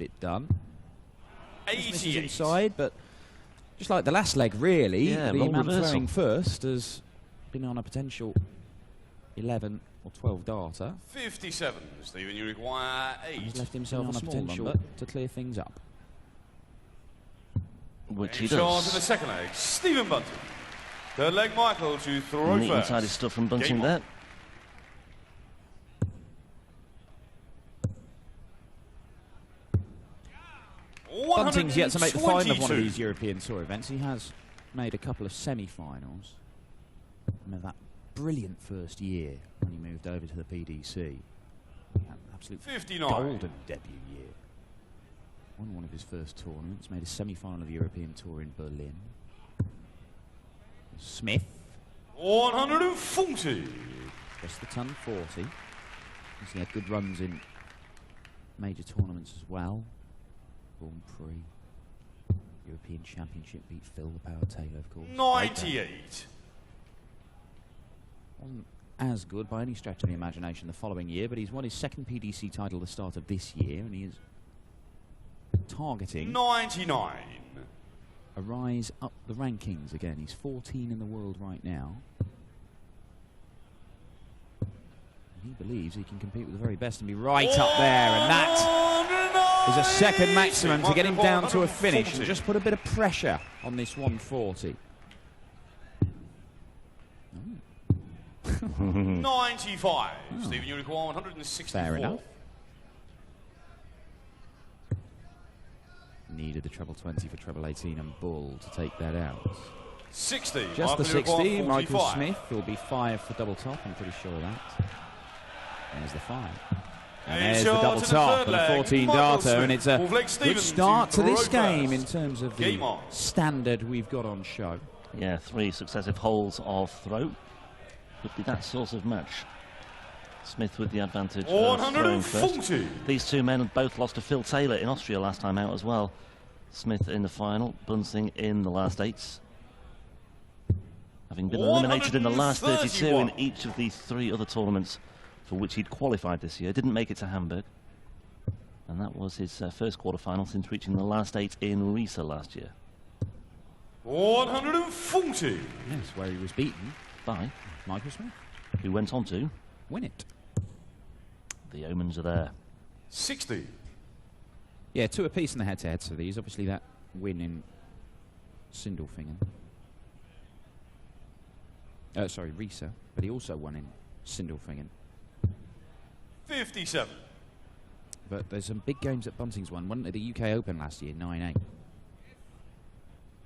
bit done. 88. Inside, but just like the last leg, really, Yeah, the wrong man reversal. throwing first has been on a potential 11 or 12 darter. 57. Stephen, you require 8. He's left himself on a small potential number. to clear things up. Which he In charge of the does. second leg, Stephen Bunting. Third leg, Michael to throw Neat first. inside his stuff from Bunting Game on. there. Bunting's yet to make the final of one of 122. these European Tour events. He has made a couple of semi-finals. Remember that brilliant first year when he moved over to the PDC. An absolute 59. golden debut year. Won one of his first tournaments, made a semi-final of the European Tour in Berlin. Smith, 140. just the ton 40. He had good runs in major tournaments as well. Grand Prix, European Championship, beat Phil the Power Taylor, of course. 98. Wasn't as good by any stretch of the imagination the following year, but he's won his second PDC title at the start of this year, and he is targeting 99. a rise up the rankings again. He's 14 in the world right now. And he believes he can compete with the very best and be right up there, and that is a second maximum to get him down to a finish and just put a bit of pressure on this 140. 95. Stephen, you require 164. Fair enough. Needed the treble 20 for treble 18 and Bull to take that out. 60. Just the Michael, you require 60. Michael 45. Smith will be 5 for double top, I'm pretty sure of that. There's the 5. And there's the double top and a 14 darter, and it's a good start to this game in terms of the standard we've got on show. Yeah, 3 successive holes of throw. Could be that sort of match. Smith with the advantage. Throwing first. 140. These two men have both lost to Phil Taylor in Austria last time out as well. Smith in the final, Bunting in the last 8s. Having been eliminated in the last 32 in 131. each of the 3 other tournaments for which he'd qualified this year. Didn't make it to Hamburg. And that was his first quarter-final since reaching the last 8 in Riesa last year. 140. Yes, where he was beaten By Michael Smith. who went on to. Win it. The omens are there. 60. Yeah, 2 apiece in the head-to-heads for these. Obviously that win in Sindelfingen. Sorry, Riesa. But he also won in Sindelfingen. 57. But there's some big games that Bunting's won. Won at the UK Open last year, 9-8.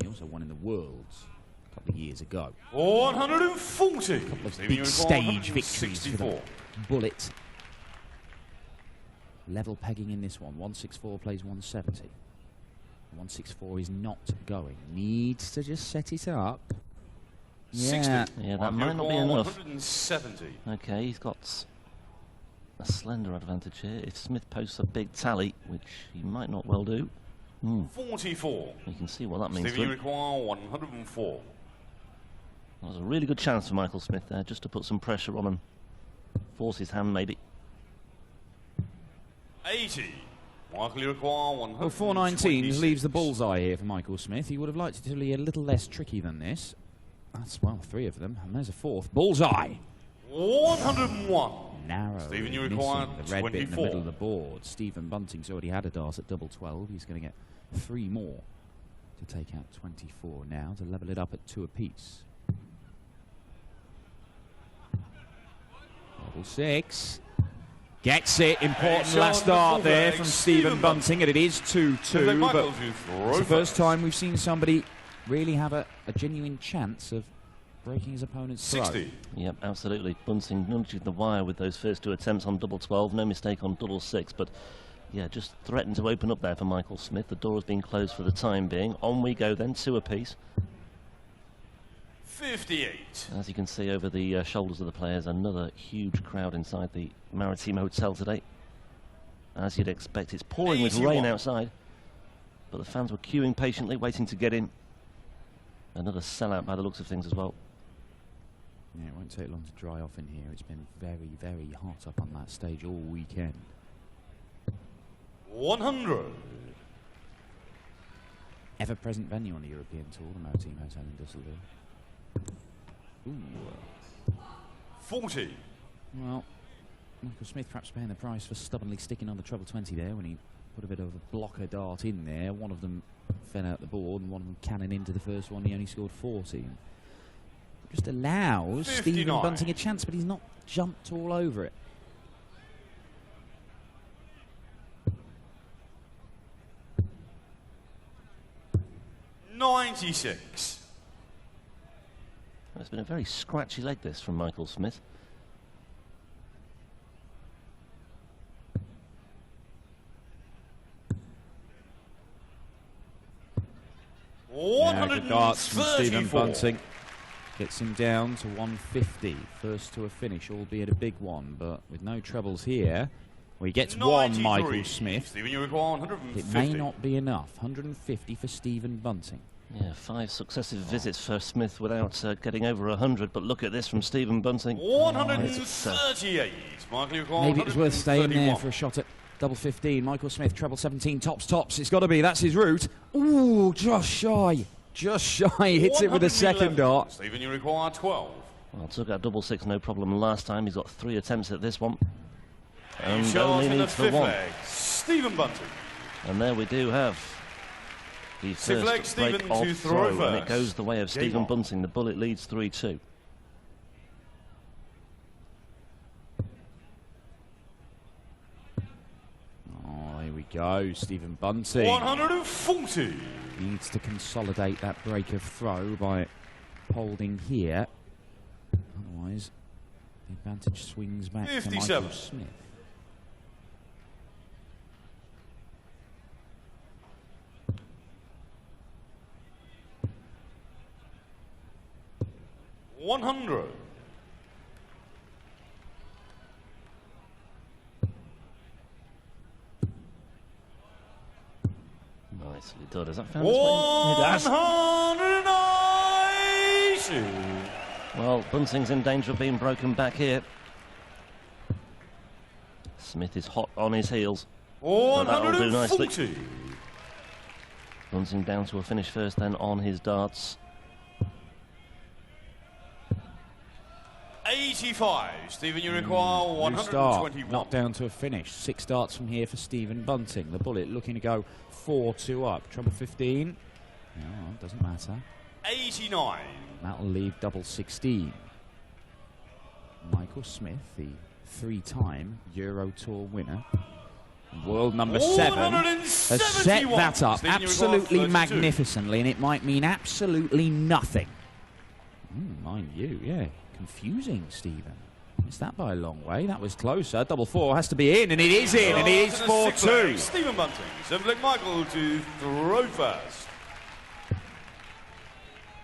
He also won in the Worlds a couple of years ago. 140. Of Stephen, big you require stage victories for the 164. Bullet. Level pegging in this one. 164 plays 170. 164 is not going. Needs to just set it up. 60. Yeah. Yeah, that Michael, might not be require enough. 170. Okay, he's got a slender advantage here. If Smith posts a big tally, which he might not well do, 44. you can see what that means Stephen, to you him. require 104. That was a really good chance for Michael Smith there, just to put some pressure on and force his hand maybe. 80. Michael, you require 100. Well, 419s leaves the bullseye here for Michael Smith. He would have liked it to be a little less tricky than this. That's, well, 3 of them. And there's a 4th. Bullseye! 101. Narrow. Stephen, you missing require the red bit in the 24. middle of the board. Stephen Bunting's already had a dart at double 12. He's going to get 3 more to take out 24 now to level it up at 2 apiece. Double 6. Gets it. Important Hey, last Sean, dart the there fullback, from Stephen Stephen Bunting, and it is 2-2. But it's the first time we've seen somebody really have a genuine chance of breaking his opponent's throw. 60. Yep, absolutely. Bunting nudging the wire with those first 2 attempts on double 12. No mistake on double 6, but yeah, just threatened to open up there for Michael Smith. The door has been closed for the time being. On we go then, 2 apiece. 58. As you can see over the shoulders of the players, another huge crowd inside the Maritime Hotel today. As you'd expect, it's pouring with 81. rain outside, but the fans were queuing patiently, waiting to get in. Another sellout by the looks of things as well. Yeah, it won't take long to dry off in here. It's been very, very hot up on that stage all weekend. 100. ever-present venue on the European Tour, the Maritime Hotel in Dusseldorf. Ooh. 40. Well, Michael Smith perhaps paying the price for stubbornly sticking on the treble 20 there when he put a bit of a blocker dart in there. One of them fell out the board and one of them cannon into the first one. He only scored 40. Just allows 59. Stephen Bunting a chance, but he's not jumped all over it. $96. It's been a very scratchy leg, this, from Michael Smith. Good darts from Stephen Bunting. Gets him down to 150. First to a finish, albeit a big one, but with no trebles here. Well, he gets 93. one, Michael Smith. Stephen, you require 150. It may not be enough. 150 for Stephen Bunting. Yeah, 5 successive visits for Smith without getting over 100, but look at this from Stephen Bunting. 138. Michael, you require maybe it was worth staying there for a shot at double 15. Michael Smith, treble 17, tops. It's got to be. That's his route. Ooh, just shy. Just shy. Hits it with a second dart. Stephen, you require 12. Well, took out double 6, no problem last time. He's got 3 attempts at this one. And Shot only in the needs the fifth one. leg. Stephen Bunting. And there we do have the Fifth leg, first break Stephen of to throw throw, and it first. goes the way of Game Stephen on. Bunting. The bullet leads 3-2. Oh, here we go. Stephen Bunting 140. needs to consolidate that break of throw by holding here. Otherwise, the advantage swings back to 57. Michael Smith. $100. Nicely done. Has that found its way? It has. 190. Well, Bunting's in danger of being broken back here. Smith is hot on his heels. But that'll do nicely. 140. Bunting down to a finish first, then on his darts. 85. Stephen, you require New start, 121. not down to a finish. 6 darts from here for Stephen Bunting. The bullet looking to go 4-2 up. Treble 15. No, doesn't matter. 89. That'll leave double 16. Michael Smith, the 3-time Euro Tour winner, world number 7, has set that up Stephen, you require absolutely 32. magnificently, and it might mean absolutely nothing. Mind you, yeah. Confusing, Stephen. Missed that by a long way. That was closer. Double 4 has to be in, and it is in, and it is 4-2. Stephen Bunting. 7 leg Michael to throw first.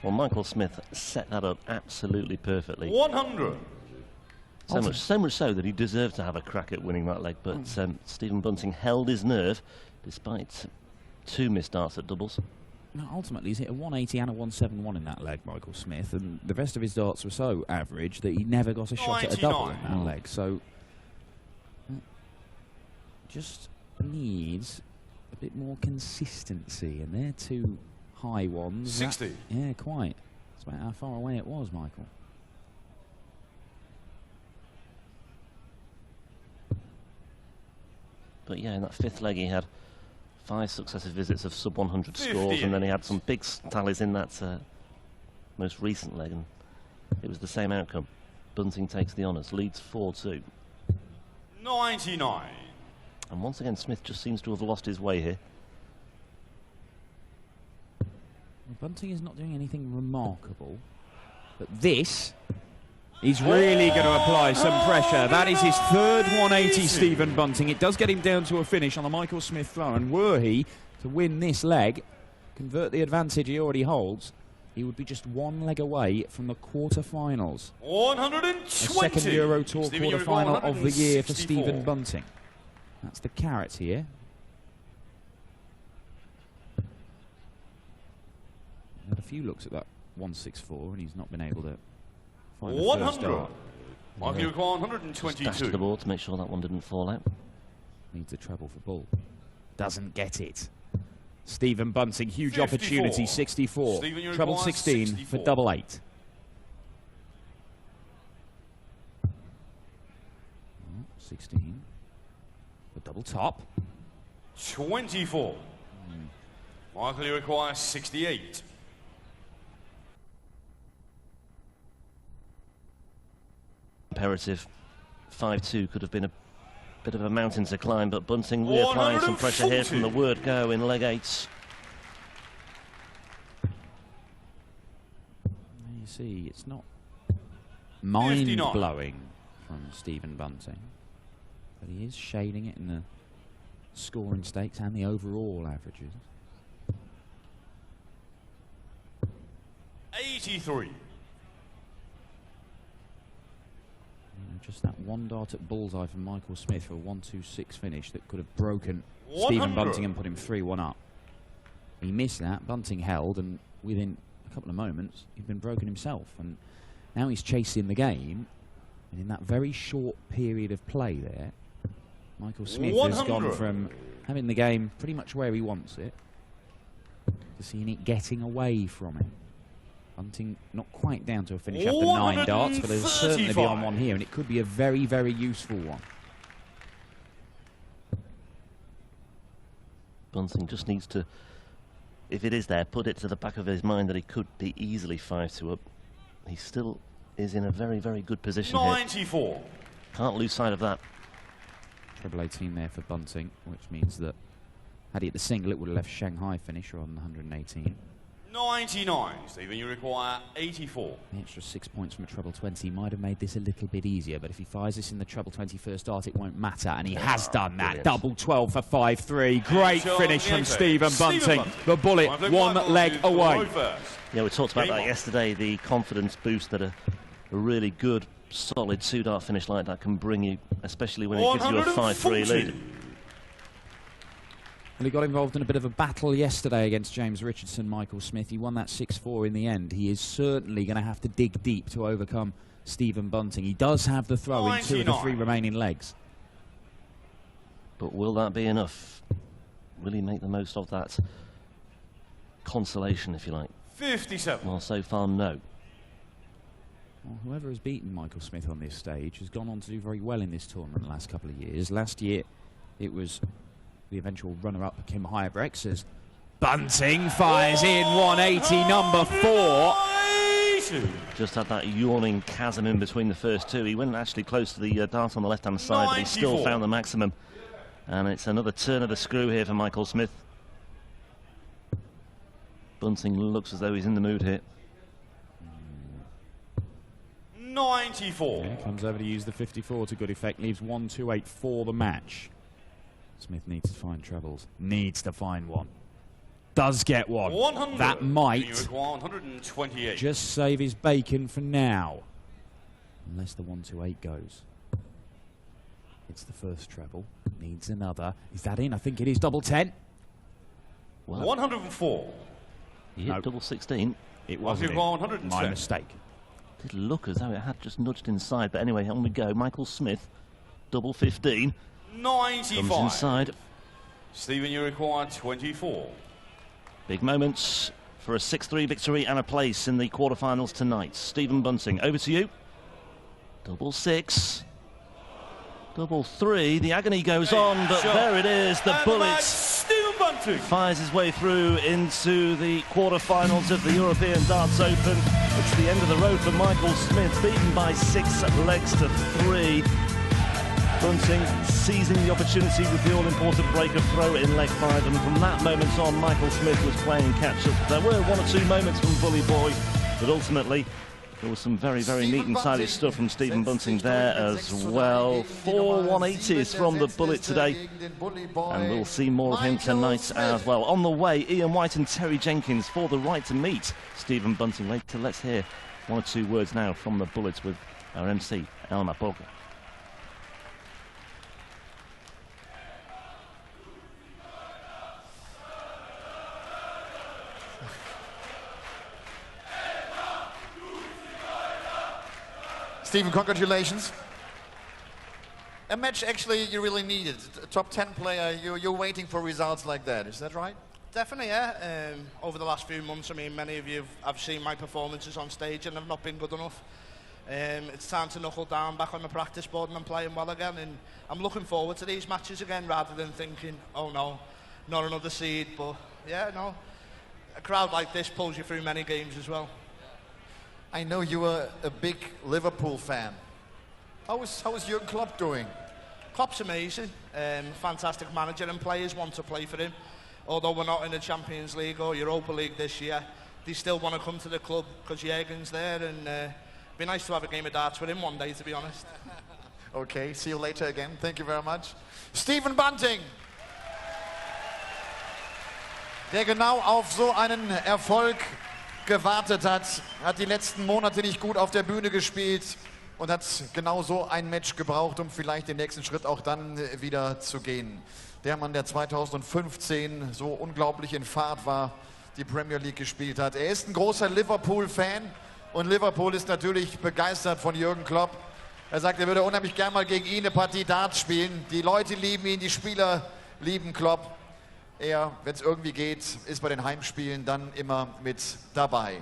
Well, Michael Smith set that up absolutely perfectly. 100. So much so that he deserved to have a crack at winning that leg, but Stephen Bunting held his nerve despite 2 missed darts at doubles. No, ultimately, he's hit a 180 and a 171 in that leg, Michael Smith, and the rest of his darts were so average that he never got a shot at a double in that leg. So, just needs a bit more consistency, and they're 2 high ones. 60. Yeah, quite. That's about how far away it was, Michael. But yeah, in that 5th leg he had 5 successive visits of sub-100 scores, and then he had some big tallies in that most recent leg, and it was the same outcome. Bunting takes the honours, leads 4-2. 99. And once again, Smith just seems to have lost his way here. Well, Bunting is not doing anything remarkable, but this he's really going to apply some pressure. That is his 3rd 180, Stephen Bunting. It does get him down to a finish on the Michael Smith throw, and were he to win this leg, convert the advantage he already holds, he would be just 1 leg away from the quarter-finals. 120. A second Euro Tour Stephen, quarter-final of the year for 164. Stephen Bunting. That's the carrot here. Had a few looks at that 164, and he's not been able to find the first 100. dart. Michael, you require Just dashed to 122. the board to make sure that one didn't fall out. Needs a treble for bull. Doesn't get it. Stephen Bunting, huge 54. opportunity, 64. Stephen, Treble 16 64. for double 8. 16 for double top. 24. Michael, you require 68. Imperative. 5-2 could have been a bit of a mountain to climb, but Bunting reapplying some pressure here from the word go in leg 8. You see, it's not mind-blowing from Stephen Bunting, but he is shading it in the scoring stakes and the overall averages. 83. Just that one dart at bullseye from Michael Smith for a 1-2-6 finish that could have broken Stephen Bunting and put him 3-1 up. He missed that. Bunting held, and within a couple of moments, he'd been broken himself. And now he's chasing the game. And in that very short period of play there, Michael Smith has gone from having the game pretty much where he wants it to seeing it getting away from him. Bunting not quite down to a finish after 9 darts, but there'll certainly be on one here, and it could be a very, very useful one. Bunting just needs to, if it is there, put it to the back of his mind that he could be easily 5-2 up. He still is in a very, very good position 94. Here. Can't lose sight of that. Treble 18 there for Bunting, which means that had he hit the single, it would have left Shanghai finish on 118. 99. Stephen, you require 84. The extra 6 points from a treble 20 might have made this a little bit easier, but if he fires this in the treble 20 first dart, it won't matter, and he has done that. Brilliant. Double 12 for 5-3. Great finish from Stephen Bunting. The bullet, one leg away. Yeah, we talked about that yesterday, the confidence boost that a really good, solid 2-dart finish like that can bring you, especially when it gives you a 5-3 lead. Well, he got involved in a bit of a battle yesterday against James Richardson, Michael Smith. He won that 6-4 in the end. He is certainly going to have to dig deep to overcome Stephen Bunting. He does have the throw in 2 of the 3 remaining legs. But will that be enough? Will he make the most of that consolation, if you like? 57. Well, so far, no. Well, whoever has beaten Michael Smith on this stage has gone on to do very well in this tournament the last couple of years. Last year, it was the eventual runner-up, Kim Huybrechts, as Bunting fires in 180, number 4. Just had that yawning chasm in between the first 2. He went actually close to the dart on the left-hand side, but he still found the maximum. And it's another turn of the screw here for Michael Smith. Bunting looks as though he's in the mood here. 94. Yeah, comes over to use the 54 to good effect, leaves 1-2-8 for the match. Smith needs to find trebles. Needs to find one. Does get one. 100. That might 128. just save his bacon for now. Unless the 1-2-8 goes. It's the first treble. Needs another. Is that in? I think it is double 10. Well, 104. He hit double 16. It wasn't. My mistake. Did look as though it had just nudged inside, but anyway, on we go. Michael Smith, double 15. 95. Comes inside. Stephen, you require 24. Big moments for a 6-3 victory and a place in the quarterfinals tonight. Stephen Bunting, over to you. Double 6. Double 3. The agony goes on, but there it is. The bullet fires his way through into the quarterfinals of the European Darts Open. It's the end of the road for Michael Smith, beaten by 6 legs to 3. Bunting seizing the opportunity with the all-important break of throw in leg 5, and from that moment on, Michael Smith was playing catch-up. There were 1 or 2 moments from Bully Boy, but ultimately there was some very, very neat and tidy stuff from Stephen Bunting there as well. 4 180s from the bullet today, and we'll see more of him tonight as well. On the way, Ian White and Terry Jenkins for the right to meet Stephen Bunting later. Let's hear 1 or 2 words now from the bullets with our MC, Elma Boga. Stephen, congratulations. A match actually you really needed. A top 10 player, you're waiting for results like that, is that right? Definitely, yeah. Over the last few months, I mean, many of you have seen my performances on stage and have not been good enough. It's time to knuckle down back on the practice board and I'm playing well again. And I'm looking forward to these matches again rather than thinking, oh no, not another seed. But yeah, no, a crowd like this pulls you through many games as well. I know you are a big Liverpool fan. How is Jurgen Klopp doing? Klopp's amazing. Fantastic manager and players want to play for him. Although we're not in the Champions League or Europa League this year, they still want to come to the club because Jurgen's there, and it'd be nice to have a game of darts with him one day, to be honest. Okay, see you later again. Thank you very much. Stephen Bunting, der genau auf so einen Erfolg gewartet hat die letzten Monate nicht gut auf der Bühne gespielt und hat genau so ein Match gebraucht, um vielleicht den nächsten Schritt auch dann wieder zu gehen. Der Mann, der 2015 so unglaublich in Fahrt war, die Premier League gespielt hat. Er ist ein großer Liverpool-Fan und Liverpool ist natürlich begeistert von Jürgen Klopp. Er sagt, er würde unheimlich gern mal gegen ihn eine Partie Darts spielen. Die Leute lieben ihn, die Spieler lieben Klopp. Er, wenn es irgendwie geht, ist bei den Heimspielen dann immer mit dabei.